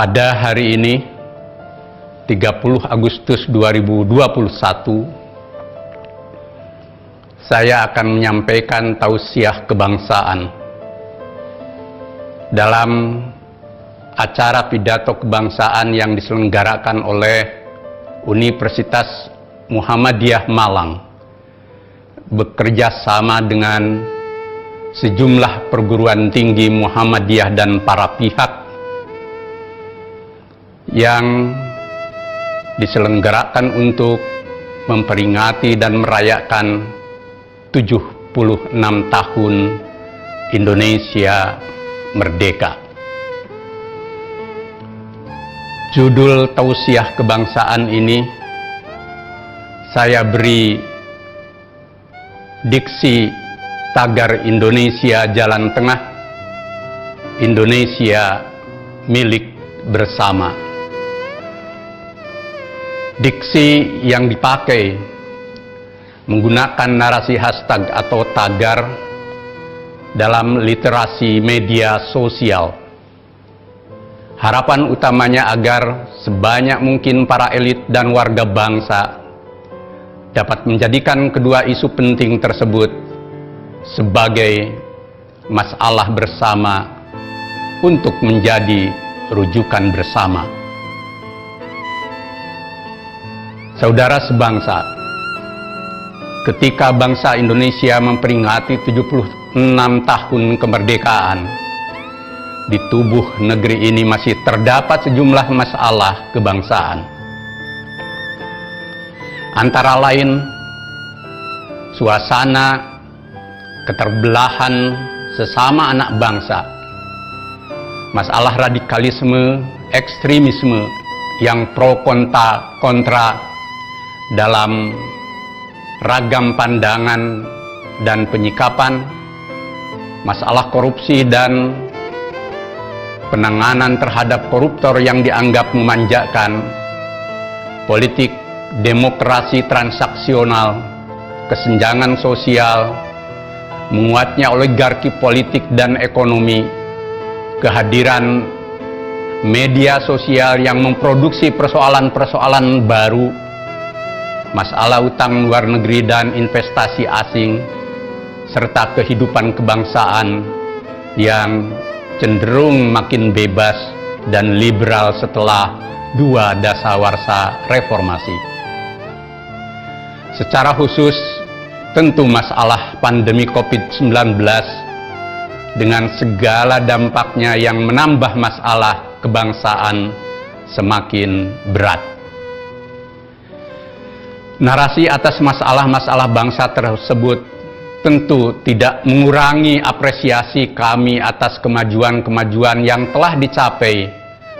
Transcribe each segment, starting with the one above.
Pada hari ini, 30 Agustus 2021, saya akan menyampaikan tausiah kebangsaan dalam acara pidato kebangsaan yang diselenggarakan oleh Universitas Muhammadiyah Malang bekerja sama dengan sejumlah perguruan tinggi Muhammadiyah dan para pihak yang diselenggarakan untuk memperingati dan merayakan 76 tahun Indonesia merdeka. Judul tausiah kebangsaan ini saya beri diksi tagar Indonesia Jalan Tengah, Indonesia milik bersama. Diksi yang dipakai menggunakan narasi hashtag atau tagar dalam literasi media sosial. Harapan utamanya agar sebanyak mungkin para elit dan warga bangsa dapat menjadikan kedua isu penting tersebut sebagai masalah bersama untuk menjadi rujukan bersama. Saudara sebangsa, ketika bangsa Indonesia memperingati 76 tahun kemerdekaan, di tubuh negeri ini masih terdapat sejumlah masalah kebangsaan. Antara lain, suasana keterbelahan sesama anak bangsa, masalah radikalisme, ekstremisme yang pro kontra dalam ragam pandangan dan penyikapan, masalah korupsi dan penanganan terhadap koruptor yang dianggap memanjakan, politik demokrasi transaksional, kesenjangan sosial, menguatnya oligarki politik dan ekonomi, kehadiran media sosial yang memproduksi persoalan-persoalan baru, masalah utang luar negeri dan investasi asing, serta kehidupan kebangsaan yang cenderung makin bebas dan liberal setelah dua dasawarsa reformasi. Secara khusus, tentu masalah pandemi COVID-19 dengan segala dampaknya yang menambah masalah kebangsaan semakin berat. Narasi atas masalah-masalah bangsa tersebut tentu tidak mengurangi apresiasi kami atas kemajuan-kemajuan yang telah dicapai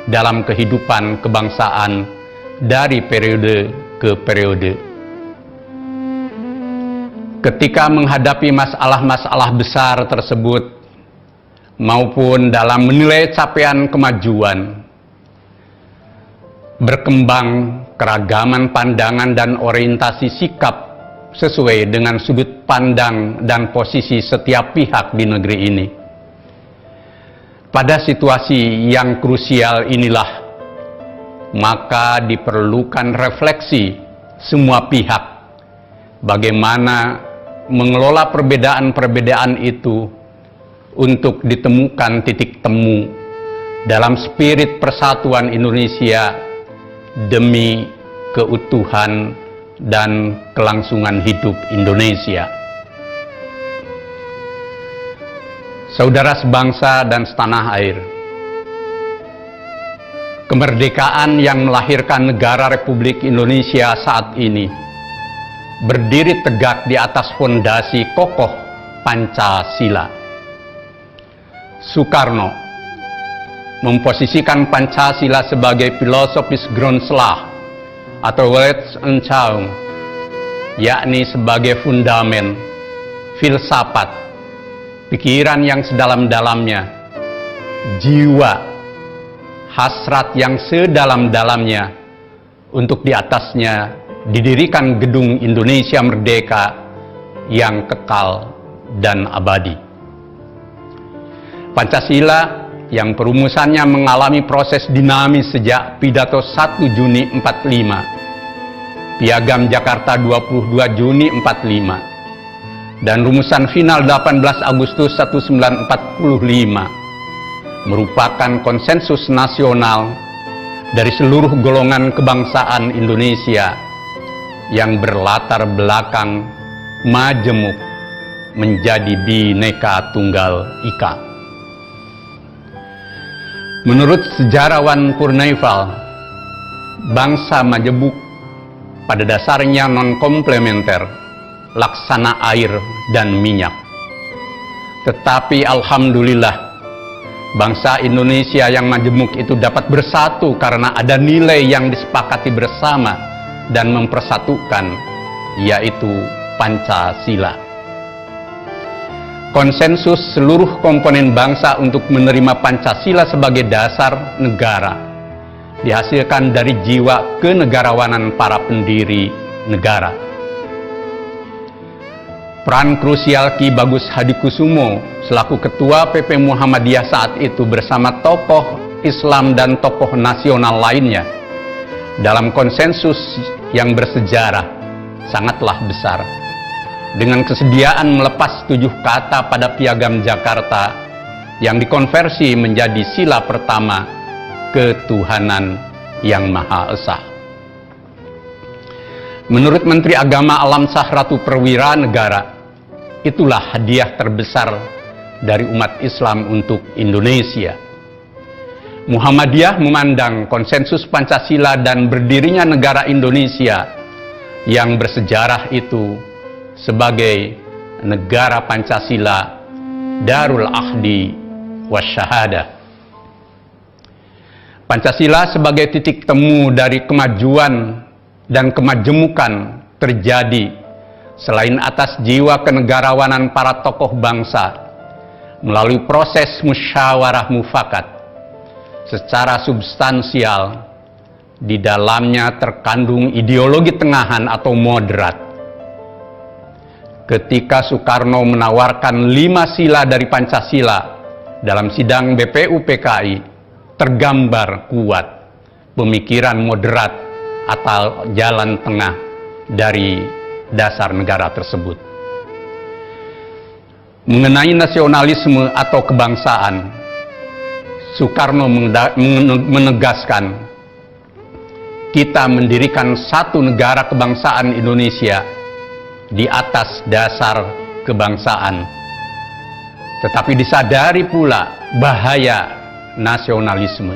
dalam kehidupan kebangsaan dari periode ke periode. Ketika menghadapi masalah-masalah besar tersebut, maupun dalam menilai capaian kemajuan, berkembang keragaman pandangan dan orientasi sikap sesuai dengan sudut pandang dan posisi setiap pihak di negeri ini. Pada situasi yang krusial inilah, maka diperlukan refleksi semua pihak bagaimana mengelola perbedaan-perbedaan itu untuk ditemukan titik temu dalam spirit persatuan Indonesia demi keutuhan dan kelangsungan hidup Indonesia. Saudara sebangsa dan setanah air, kemerdekaan yang melahirkan negara Republik Indonesia saat ini berdiri tegak di atas fondasi kokoh Pancasila. Soekarno memposisikan Pancasila sebagai filosofis Grundslag atau Weltanschauung, yakni sebagai fundamen, filsafat, pikiran yang sedalam-dalamnya, jiwa, hasrat yang sedalam-dalamnya untuk di atasnya didirikan gedung Indonesia Merdeka yang kekal dan abadi. Pancasila yang perumusannya mengalami proses dinamis sejak pidato 1 Juni 45, Piagam Jakarta 22 Juni 45, dan rumusan final 18 Agustus 1945 merupakan konsensus nasional dari seluruh golongan kebangsaan Indonesia yang berlatar belakang majemuk menjadi Bhinneka Tunggal Ika. Menurut sejarawan Purneival, bangsa majemuk pada dasarnya non-komplementer, laksana air dan minyak. Tetapi alhamdulillah, bangsa Indonesia yang majemuk itu dapat bersatu karena ada nilai yang disepakati bersama dan mempersatukan, yaitu Pancasila. Konsensus seluruh komponen bangsa untuk menerima Pancasila sebagai dasar negara dihasilkan dari jiwa kenegarawanan para pendiri negara. Peran krusial Ki Bagus Hadikusumo selaku Ketua PP Muhammadiyah saat itu bersama tokoh Islam dan tokoh nasional lainnya dalam konsensus yang bersejarah sangatlah besar. Dengan kesediaan melepas 7 kata pada Piagam Jakarta yang dikonversi menjadi sila pertama, ketuhanan yang Maha Esa. Menurut Menteri Agama Alamsyah Ratu Perwira Negara, itulah hadiah terbesar dari umat Islam untuk Indonesia. Muhammadiyah memandang konsensus Pancasila dan berdirinya negara Indonesia yang bersejarah itu sebagai negara Pancasila, Darul Ahdi Wasyahadah. Pancasila sebagai titik temu dari kemajuan dan kemajemukan terjadi selain atas jiwa kenegarawanan para tokoh bangsa melalui proses musyawarah mufakat secara substansial. Di dalamnya terkandung ideologi tengahan atau moderat. Ketika Soekarno menawarkan 5 sila dari Pancasila dalam sidang BPUPKI, tergambar kuat pemikiran moderat atau jalan tengah dari dasar negara tersebut. Mengenai nasionalisme atau kebangsaan, Soekarno menegaskan, kita mendirikan satu negara kebangsaan Indonesia di atas dasar kebangsaan. Tetapi disadari pula bahaya nasionalisme.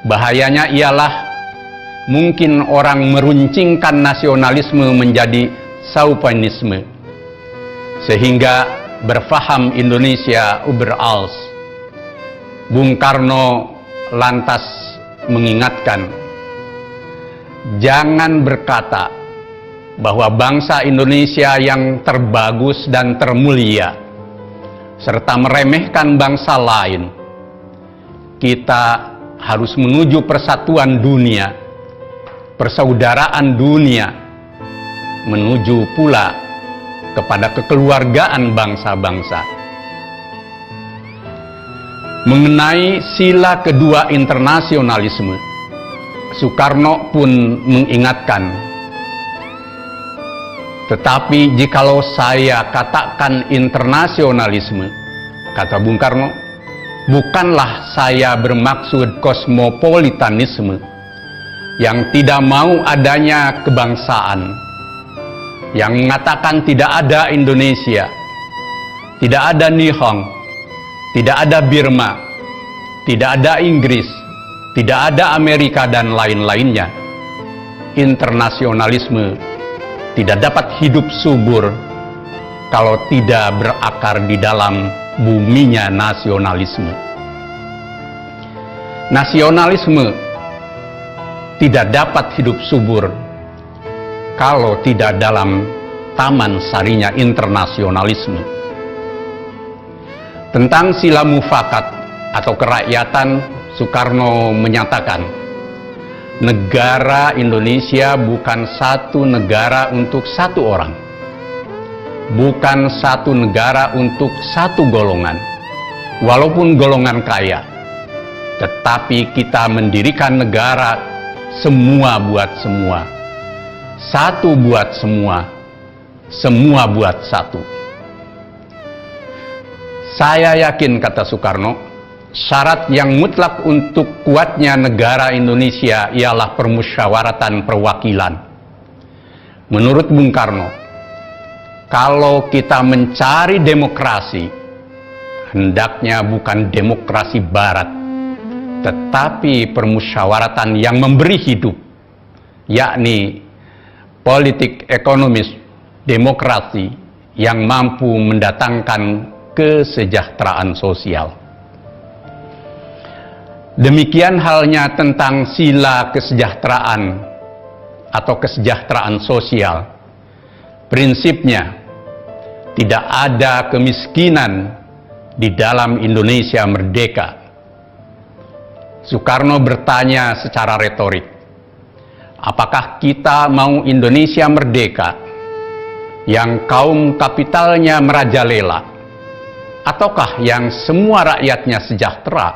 Bahayanya ialah mungkin orang meruncingkan nasionalisme menjadi chauvinisme, sehingga berfaham Indonesia über alles. Bung Karno lantas mengingatkan, jangan berkata bahwa bangsa Indonesia yang terbagus dan termulia, serta meremehkan bangsa lain. Kita harus menuju persatuan dunia, persaudaraan dunia, menuju pula kepada kekeluargaan bangsa-bangsa. Mengenai sila kedua internasionalisme, Soekarno pun mengingatkan, tetapi jikalau saya katakan internasionalisme, kata Bung Karno, bukanlah saya bermaksud kosmopolitanisme yang tidak mau adanya kebangsaan, yang mengatakan tidak ada Indonesia, tidak ada Nihon, tidak ada Birma, tidak ada Inggris, tidak ada Amerika dan lain-lainnya. Internasionalisme tidak dapat hidup subur kalau tidak berakar di dalam buminya nasionalisme. Nasionalisme tidak dapat hidup subur kalau tidak dalam taman sarinya internasionalisme. Tentang sila mufakat atau kerakyatan, Soekarno menyatakan, negara Indonesia bukan satu negara untuk satu orang, bukan satu negara untuk satu golongan, walaupun golongan kaya, tetapi kita mendirikan negara semua buat semua, satu buat semua, semua buat satu. Saya yakin, kata Soekarno, syarat yang mutlak untuk kuatnya negara Indonesia ialah permusyawaratan perwakilan. Menurut Bung Karno, kalau kita mencari demokrasi, hendaknya bukan demokrasi barat, tetapi permusyawaratan yang memberi hidup, yakni politik ekonomis demokrasi yang mampu mendatangkan kesejahteraan sosial. Demikian halnya tentang sila kesejahteraan atau kesejahteraan sosial. Prinsipnya, tidak ada kemiskinan di dalam Indonesia merdeka. Soekarno bertanya secara retorik, apakah kita mau Indonesia merdeka yang kaum kapitalnya merajalela, ataukah yang semua rakyatnya sejahtera,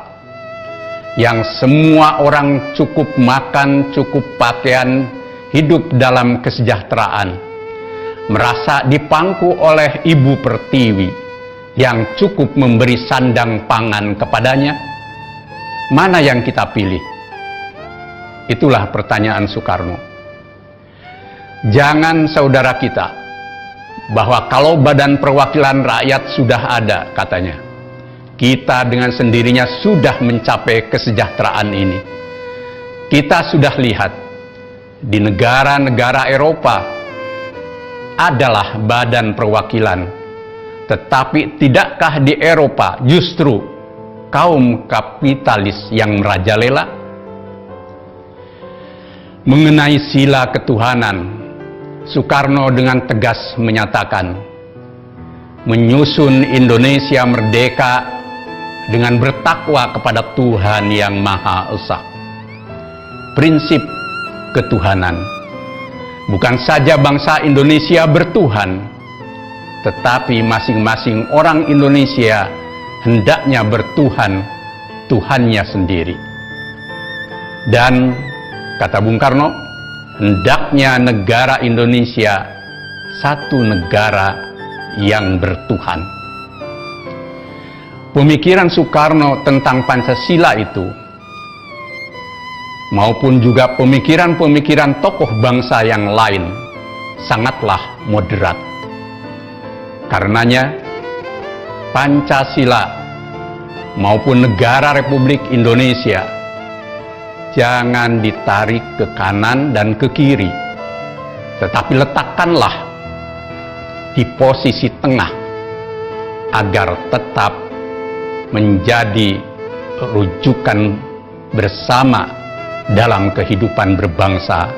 yang semua orang cukup makan, cukup pakaian, hidup dalam kesejahteraan, merasa dipangku oleh Ibu Pertiwi yang cukup memberi sandang pangan kepadanya? Mana yang kita pilih? Itulah pertanyaan Soekarno. Jangan saudara kita, bahwa kalau badan perwakilan rakyat sudah ada, katanya, kita dengan sendirinya sudah mencapai kesejahteraan ini. Kita sudah lihat di negara-negara Eropa adalah badan perwakilan, tetapi tidakkah di Eropa justru kaum kapitalis yang merajalela? Mengenai sila ketuhanan, Soekarno dengan tegas menyatakan, menyusun Indonesia merdeka dengan bertakwa kepada Tuhan yang Maha Esa. Prinsip ketuhanan. Bukan saja bangsa Indonesia bertuhan, tetapi masing-masing orang Indonesia hendaknya bertuhan, Tuhannya sendiri. Dan, kata Bung Karno, hendaknya negara Indonesia satu negara yang bertuhan. Pemikiran Soekarno tentang Pancasila itu, maupun juga pemikiran-pemikiran tokoh bangsa yang lain, sangatlah moderat. Karenanya, Pancasila maupun negara Republik Indonesia jangan ditarik ke kanan dan ke kiri, tetapi letakkanlah di posisi tengah agar tetap menjadi rujukan bersama dalam kehidupan berbangsa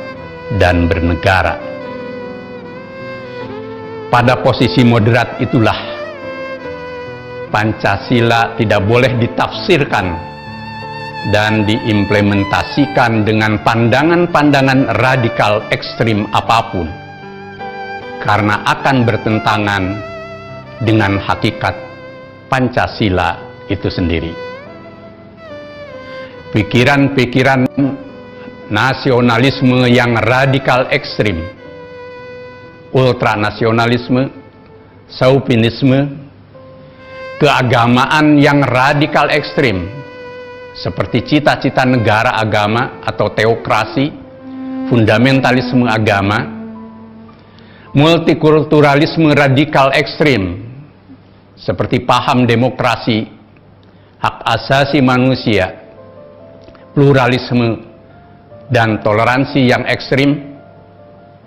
dan bernegara. Pada posisi moderat itulah Pancasila tidak boleh ditafsirkan dan diimplementasikan dengan pandangan-pandangan radikal ekstrim apapun, karena akan bertentangan dengan hakikat Pancasila itu sendiri. Pikiran-pikiran nasionalisme yang radikal ekstrim, ultranasionalisme, chauvinisme, keagamaan yang radikal ekstrim, seperti cita-cita negara agama atau teokrasi, fundamentalisme agama, multikulturalisme radikal ekstrim, seperti paham demokrasi, hak asasi manusia, pluralisme, dan toleransi yang ekstrim,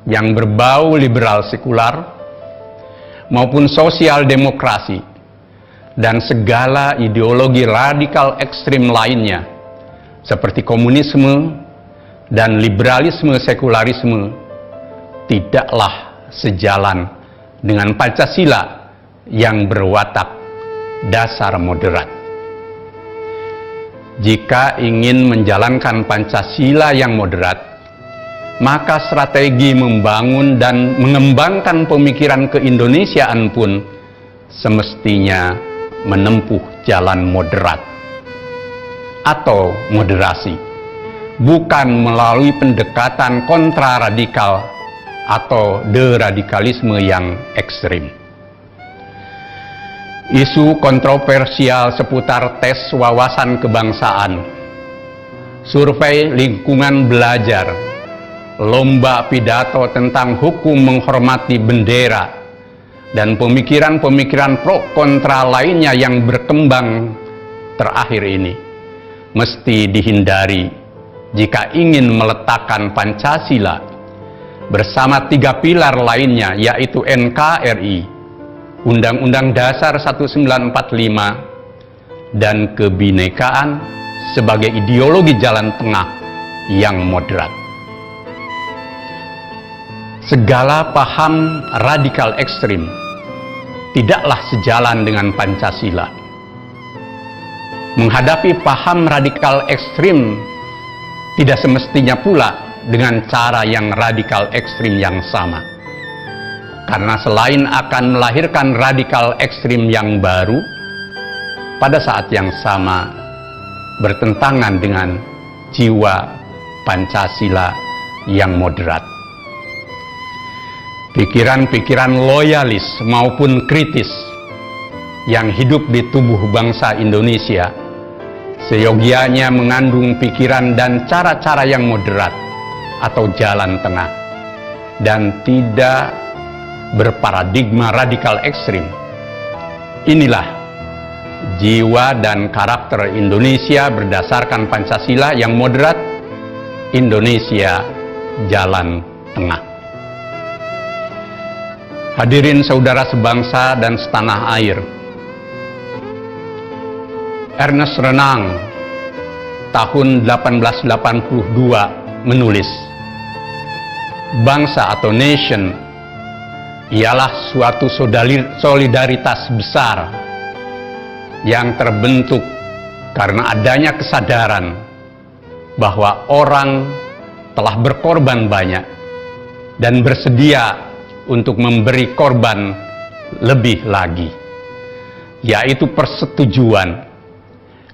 yang berbau liberal sekular, maupun sosial demokrasi, dan segala ideologi radikal ekstrim lainnya, seperti komunisme dan liberalisme sekularisme, tidaklah sejalan dengan Pancasila yang berwatak dasar moderat. Jika ingin menjalankan Pancasila yang moderat, maka strategi membangun dan mengembangkan pemikiran keindonesiaan pun semestinya menempuh jalan moderat atau moderasi, bukan melalui pendekatan kontraradikal atau deradikalisme yang ekstrim. Isu kontroversial seputar tes wawasan kebangsaan, survei lingkungan belajar, lomba pidato tentang hukum menghormati bendera, dan pemikiran-pemikiran pro kontra lainnya yang berkembang terakhir ini mesti dihindari jika ingin meletakkan Pancasila bersama 3 pilar lainnya, yaitu NKRI, Undang-Undang Dasar 1945, dan kebinekaan sebagai ideologi jalan tengah yang moderat. Segala paham radikal ekstrim tidaklah sejalan dengan Pancasila. Menghadapi paham radikal ekstrim tidak semestinya pula dengan cara yang radikal ekstrim yang sama. Karena selain akan melahirkan radikal ekstrim yang baru, pada saat yang sama bertentangan dengan jiwa Pancasila yang moderat. Pikiran-pikiran loyalis maupun kritis yang hidup di tubuh bangsa Indonesia seyogianya mengandung pikiran dan cara-cara yang moderat atau jalan tengah dan tidak berparadigma radikal ekstrim. Inilah jiwa dan karakter Indonesia berdasarkan Pancasila yang moderat, Indonesia jalan tengah. Hadirin saudara sebangsa dan setanah air, Ernest Renan tahun 1882 menulis, bangsa atau nation ialah suatu solidaritas besar yang terbentuk karena adanya kesadaran bahwa orang telah berkorban banyak dan bersedia untuk memberi korban lebih lagi, yaitu persetujuan,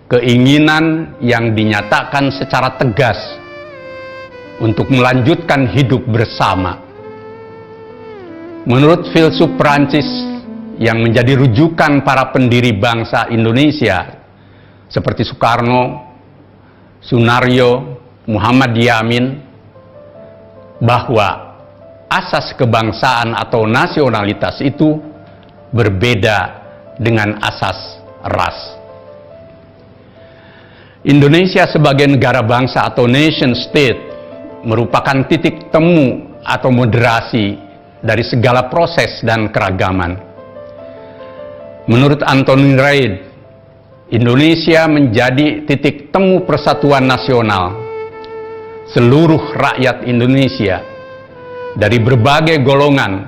keinginan yang dinyatakan secara tegas untuk melanjutkan hidup bersama. Menurut filsuf Prancis yang menjadi rujukan para pendiri bangsa Indonesia seperti Soekarno, Sunaryo, Muhammad Yamin, bahwa asas kebangsaan atau nasionalitas itu berbeda dengan asas ras. Indonesia sebagai negara bangsa atau nation state merupakan titik temu atau moderasi dari segala proses dan keragaman. Menurut Anthony Reid, Indonesia menjadi titik temu persatuan nasional seluruh rakyat Indonesia dari berbagai golongan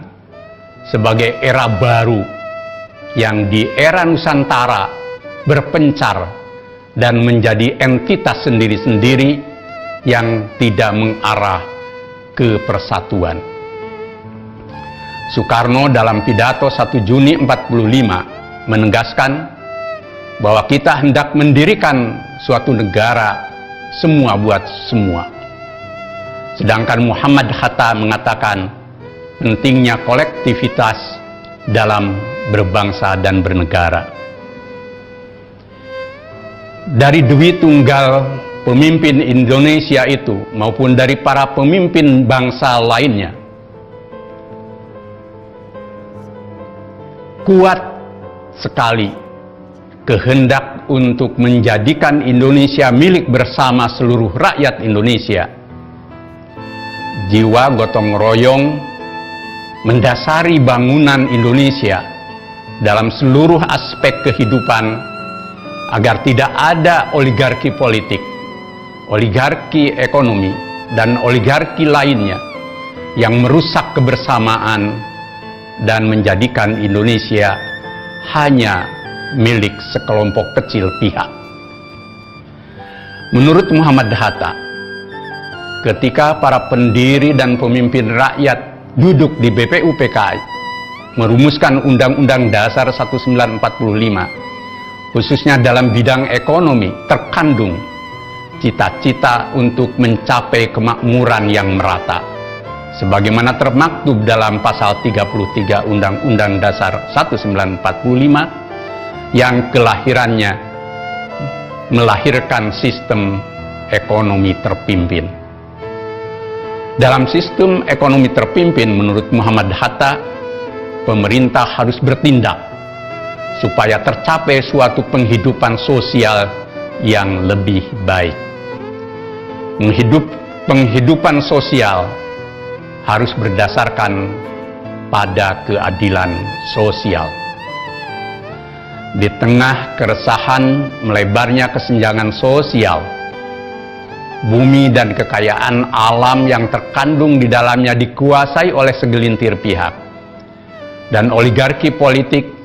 sebagai era baru yang di era Nusantara berpencar dan menjadi entitas sendiri-sendiri yang tidak mengarah ke persatuan. Soekarno dalam pidato 1 Juni 45 menegaskan bahwa kita hendak mendirikan suatu negara semua buat semua. Sedangkan Muhammad Hatta mengatakan pentingnya kolektivitas dalam berbangsa dan bernegara. Dari Dwi Tunggal pemimpin Indonesia itu maupun dari para pemimpin bangsa lainnya, kuat sekali kehendak untuk menjadikan Indonesia milik bersama seluruh rakyat Indonesia. Jiwa gotong royong mendasari bangunan Indonesia dalam seluruh aspek kehidupan agar tidak ada oligarki politik, oligarki ekonomi, dan oligarki lainnya yang merusak kebersamaan dan menjadikan Indonesia hanya milik sekelompok kecil pihak. Menurut Muhammad Hatta, ketika para pendiri dan pemimpin rakyat duduk di BPUPKI merumuskan Undang-Undang Dasar 1945 khususnya dalam bidang ekonomi, terkandung cita-cita untuk mencapai kemakmuran yang merata, sebagaimana termaktub dalam pasal 33 Undang-Undang Dasar 1945 yang kelahirannya melahirkan sistem ekonomi terpimpin. Dalam sistem ekonomi terpimpin, menurut Muhammad Hatta, pemerintah harus bertindak supaya tercapai suatu penghidupan sosial yang lebih baik. Penghidupan sosial harus berdasarkan pada keadilan sosial. Di tengah keresahan melebarnya kesenjangan sosial, bumi dan kekayaan alam yang terkandung di dalamnya dikuasai oleh segelintir pihak dan oligarki politik,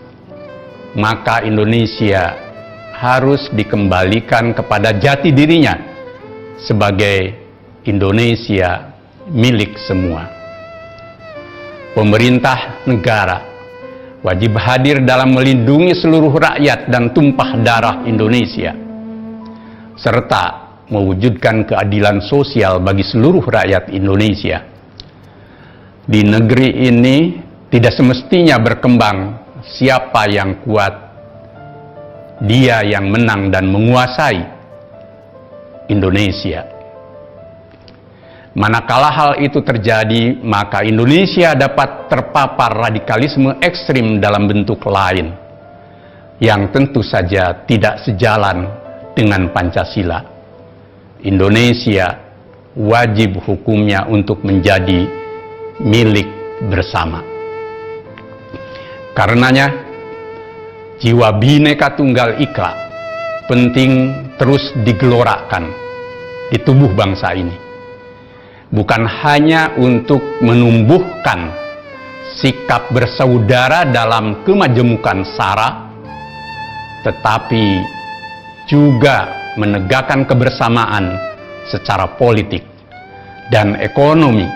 maka Indonesia harus dikembalikan kepada jati dirinya sebagai Indonesia milik semua. Pemerintah negara wajib hadir dalam melindungi seluruh rakyat dan tumpah darah Indonesia, serta mewujudkan keadilan sosial bagi seluruh rakyat Indonesia. Di negeri ini tidak semestinya berkembang siapa yang kuat, dia yang menang dan menguasai Indonesia. Manakala hal itu terjadi, maka Indonesia dapat terpapar radikalisme ekstrim dalam bentuk lain, yang tentu saja tidak sejalan dengan Pancasila. Indonesia wajib hukumnya untuk menjadi milik bersama. Karenanya, jiwa Bhinneka Tunggal Ika penting terus digelorakan di tubuh bangsa ini, bukan hanya untuk menumbuhkan sikap bersaudara dalam kemajemukan SARA, tetapi juga menegakkan kebersamaan secara politik dan ekonomi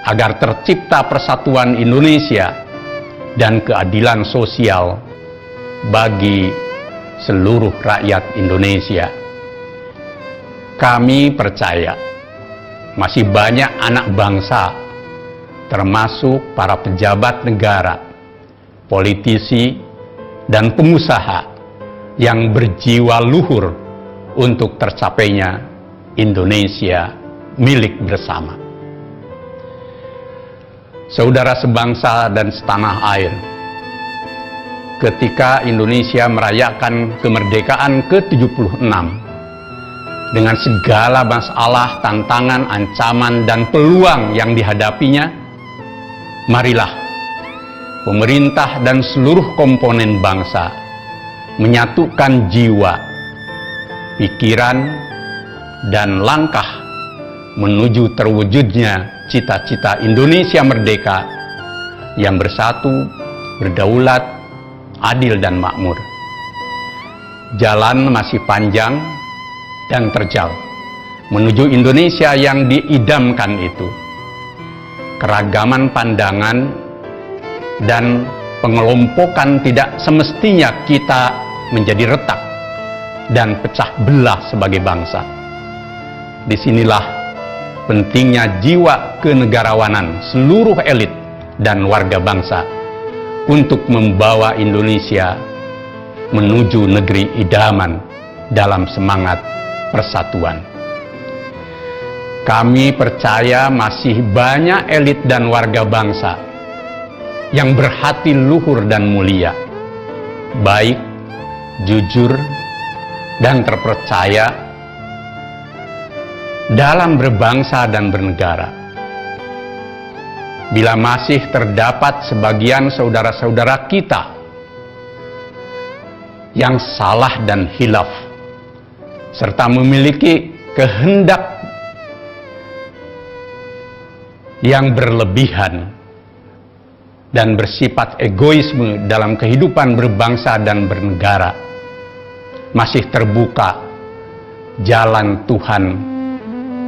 agar tercipta persatuan Indonesia dan keadilan sosial bagi seluruh rakyat Indonesia. Kami percaya masih banyak anak bangsa, termasuk para pejabat negara, politisi, dan pengusaha yang berjiwa luhur untuk tercapainya Indonesia milik bersama. Saudara sebangsa dan setanah air, ketika Indonesia merayakan kemerdekaan ke-76 dengan segala masalah, tantangan, ancaman, dan peluang yang dihadapinya, marilah pemerintah dan seluruh komponen bangsa menyatukan jiwa, pikiran, dan langkah menuju terwujudnya cita-cita Indonesia merdeka yang bersatu, berdaulat, adil, dan makmur. Jalan masih panjang dan terjal menuju Indonesia yang diidamkan itu. Keragaman pandangan dan pengelompokan tidak semestinya kita menjadi retak dan pecah belah sebagai bangsa. Disinilah pentingnya jiwa kenegarawanan seluruh elit dan warga bangsa untuk membawa Indonesia menuju negeri idaman dalam semangat persatuan. Kami percaya masih banyak elit dan warga bangsa yang berhati luhur dan mulia, baik, jujur, dan terpercaya dalam berbangsa dan bernegara. Bila masih terdapat sebagian saudara-saudara kita yang salah dan hilaf, serta memiliki kehendak yang berlebihan dan bersifat egoisme dalam kehidupan berbangsa dan bernegara, masih terbuka jalan Tuhan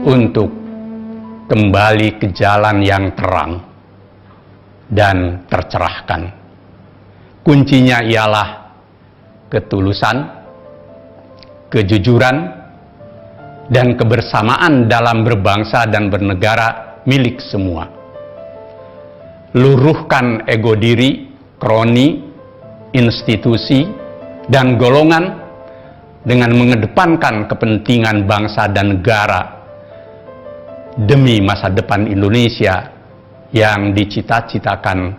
untuk kembali ke jalan yang terang dan tercerahkan. Kuncinya ialah ketulusan, kejujuran, dan kebersamaan dalam berbangsa dan bernegara milik semua. Luruhkan ego diri, kroni, institusi, dan golongan dengan mengedepankan kepentingan bangsa dan negara demi masa depan Indonesia yang dicita-citakan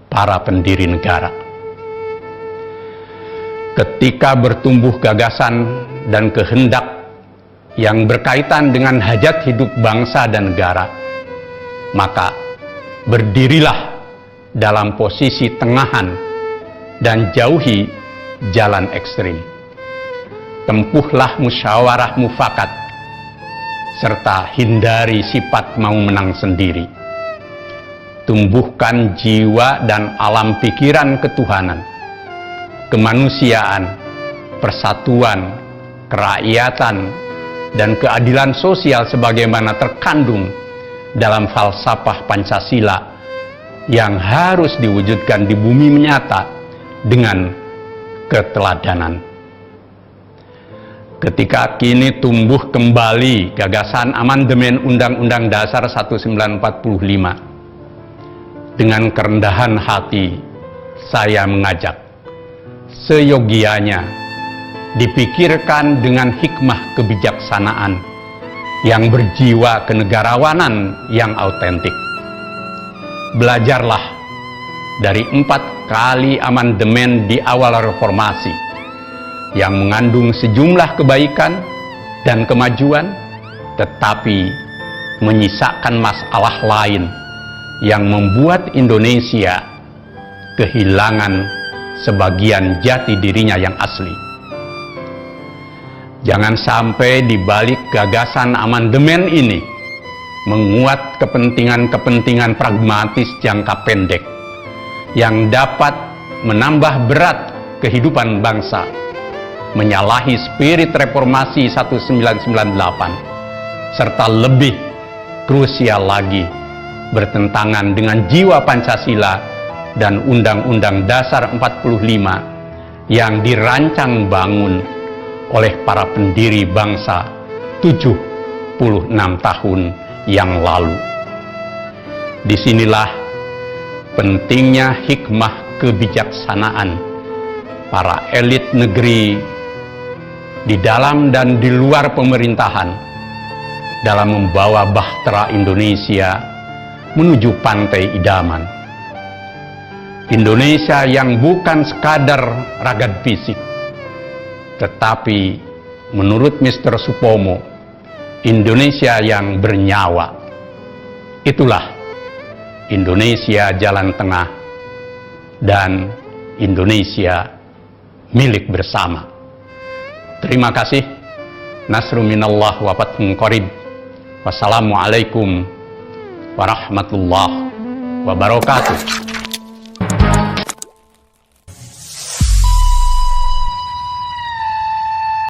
para pendiri negara. Ketika bertumbuh gagasan dan kehendak yang berkaitan dengan hajat hidup bangsa dan negara, maka berdirilah dalam posisi tengahan dan jauhi jalan ekstrim. Tempuhlah musyawarah mufakat, serta hindari sifat mau menang sendiri. Tumbuhkan jiwa dan alam pikiran ketuhanan, kemanusiaan, persatuan, kerakyatan, dan keadilan sosial sebagaimana terkandung dalam falsafah Pancasila yang harus diwujudkan di bumi nyata dengan keteladanan. Ketika kini tumbuh kembali gagasan amandemen Undang-Undang Dasar 1945, dengan kerendahan hati saya mengajak seyogianya dipikirkan dengan hikmah kebijaksanaan yang berjiwa kenegarawanan yang autentik. Belajarlah dari 4 kali amandemen di awal reformasi yang mengandung sejumlah kebaikan dan kemajuan, tetapi menyisakan masalah lain yang membuat Indonesia kehilangan sebagian jati dirinya yang asli. Jangan sampai di balik gagasan amandemen ini menguat kepentingan-kepentingan pragmatis jangka pendek yang dapat menambah berat kehidupan bangsa, menyalahi spirit reformasi 1998, serta lebih krusial lagi bertentangan dengan jiwa Pancasila dan Undang-Undang Dasar 45 yang dirancang bangun oleh para pendiri bangsa 76 tahun yang lalu. Disinilah pentingnya hikmah kebijaksanaan para elit negeri di dalam dan di luar pemerintahan dalam membawa bahtera Indonesia menuju pantai idaman. Indonesia yang bukan sekadar ragad fisik, tetapi menurut Mr. Supomo, Indonesia yang bernyawa. Itulah Indonesia jalan tengah dan Indonesia milik bersama. Terima kasih. Nasrun minallah wa fathun qarib. Wassalamualaikum warahmatullahi wabarakatuh.